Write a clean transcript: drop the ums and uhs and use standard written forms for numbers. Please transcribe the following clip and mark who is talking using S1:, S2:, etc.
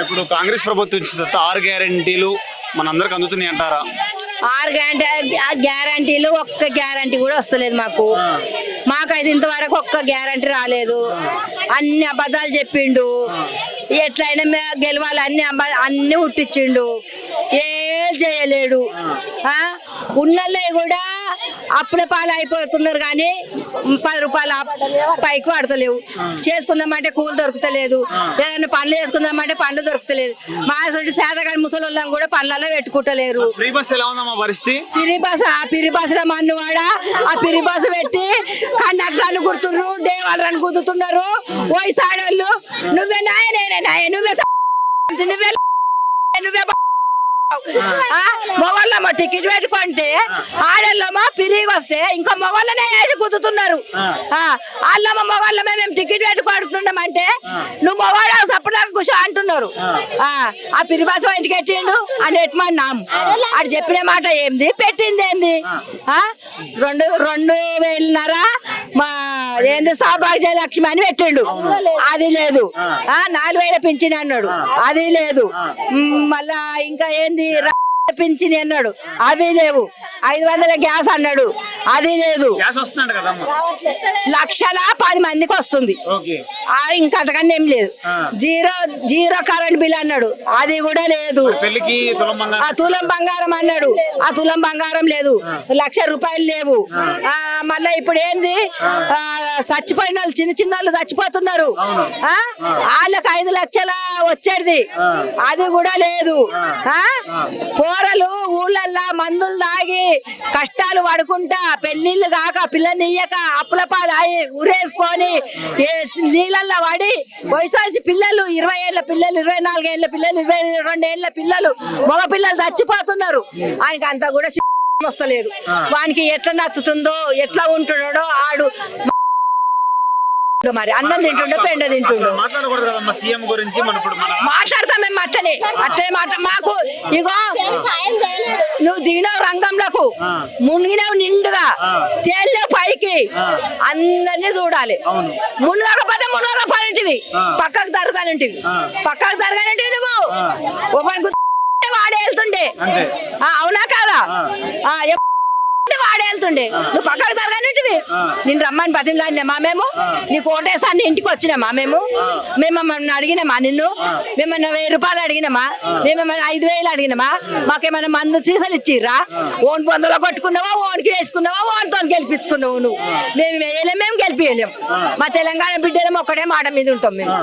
S1: ఇప్పుడు కాంగ్రెస్ ప్రభుత్వం ఇచ్చిన తర్వాత 6 గ్యారెంటీలు మనందరికి అందుతున్నాయి అంటారా?
S2: 6 గ్యారంటీలు ఒక్క గ్యారంటీ కూడా వస్తలేదు మాకైతే ఇంతవరకు ఒక్క గ్యారంటీ రాలేదు. అన్ని అబద్ధాలు చెప్పిండు. ఎట్లయినా గెలవాలి అన్ని ఉట్టించిండు. ఏం చేయలేడు. ఉన్నల్లే కూడా అప్పుల పాలు అయిపోతున్నారు కానీ 10 రూపాయలు పైకి పడతలేవు. చేసుకుందామంటే కూలి దొరుకుతలేదు. ఏదైనా పనులు చేసుకుందామంటే పనులు దొరుకుతలేదు. మా శాతగాని ముసలోళ్ళం కూడా పనులలో పెట్టుకుంటలేరు.
S1: ఫ్రీ బస్ ఎలా ఉందమ్మా పరిస్థితి?
S2: పిరి బస్సుల మన్నువాడ ఆ పిరి బస్సు పెట్టి కండక్టర్లు కుడుతున్నారు, దేవాలను కుదుతున్నారు. వయసాడోళ్ళు నువ్వే నాయ నేనే నాయ నువ్వే మొగళ్ళమ్మ టికెట్ పెట్టుకుంటే ఆడళ్ళమ్మ పిరిగి వస్తే ఇంకా మొగళ్ళనే వేసి కుదుతున్నారు. వాళ్ళమ్మ మొగళ్ళమ్మ మేము టికెట్ పెట్టుకుంటున్నామంటే నువ్వు మొగాడ సపడాకు కూర్చో అంటున్నారు. ఆ పిరిబాస ఇంటికి ఎట్టిండు అని ఎట్మన్నాం. ఆడు చెప్పిన మాట ఏంది పెట్టింది ఏంది? 2,500 మా ఏంది సౌభాగ్య లక్ష్మి అని పెట్టిండు, అది లేదు. 4,000 పింఛన్ అన్నాడు, అది లేదు. మళ్ళా ఇంకా ఏంది పింఛన్ అన్నాడు, అవి లేవు. 500 గ్యాస్ అన్నాడు, అది లేదు. 1,10 మందికి వస్తుంది, ఇంకా అంతకన్నా ఏం లేదు. జీరో కరెంట్ బిల్ అన్నాడు, అది కూడా లేదు. తులం బంగారం అన్నాడు, ఆ తులం బంగారం లేదు. 1,00,000 రూపాయలు లేవు. మళ్ళా ఇప్పుడు ఏంది చచ్చిపోయిన వాళ్ళు చిన్న వాళ్ళు చచ్చిపోతున్నారు. వాళ్ళకి 5 లక్షల వచ్చేది, అది కూడా లేదు. పోరలు ఊళ్ళల్లా మందులు తాగి కష్టాలు పడుకుంటా పెళ్లిళ్ళు కాక పిల్లల్ని ఇయ్యక అప్పుల పాలు ఉరేసుకొని నీళ్ళల్లో పడి వయసు పిల్లలు 20 ఏళ్ళ పిల్లలు 24 ఏళ్ళ పిల్లలు 22 ఏళ్ళ పిల్లలు మగ పిల్లలు చచ్చిపోతున్నారు. ఆయనకి అంతా కూడా వస్తలేదు. వానికి ఎట్లా నచ్చుతుందో ఎట్లా ఉంటున్నాడో ఆడు మరి అన్నం తింటుండో పెండ తింటుండో మాట్లాడతాం మేము. అట్లే మాకు ఇగో నువ్వు దిగినావు రంగంలోకి, మునిగినావు నిండుగా, తేలినావు పైకి, అందరినీ చూడాలి. మునగకపోతే మునగపాలింటివి, పక్కకు జరగాలంటివి, నువ్వు ఒకరికి వాడే వెళ్తుండే. అవునా కాదా? వాడే వెళ్తుండే, నువ్వు పక్కకు జరగానిటివి. నేను రమ్మని బతిలాడినామా మేము? నీ కోటేసాన్ని ఇంటికి వచ్చినామా మేమేమన్నా అడిగినామా నిన్ను? మేమన్నా 1000 రూపాయలు అడిగినామా? మేమేమన్నా 5,000 అడిగినామా? మాకేమన్నా మందు సీసాలు ఇచ్చిర్రా? ఓన్ పొందలో కొట్టుకున్నావా, ఓన్కి వేసుకున్నావా, ఓన్తో గెలిపించుకున్నావు నువ్వు. మేము వేయలేం, మేము గెలిపియలేం. మా తెలంగాణ బిడ్డలం ఒక్కడే మాట మీద ఉంటాం మేము.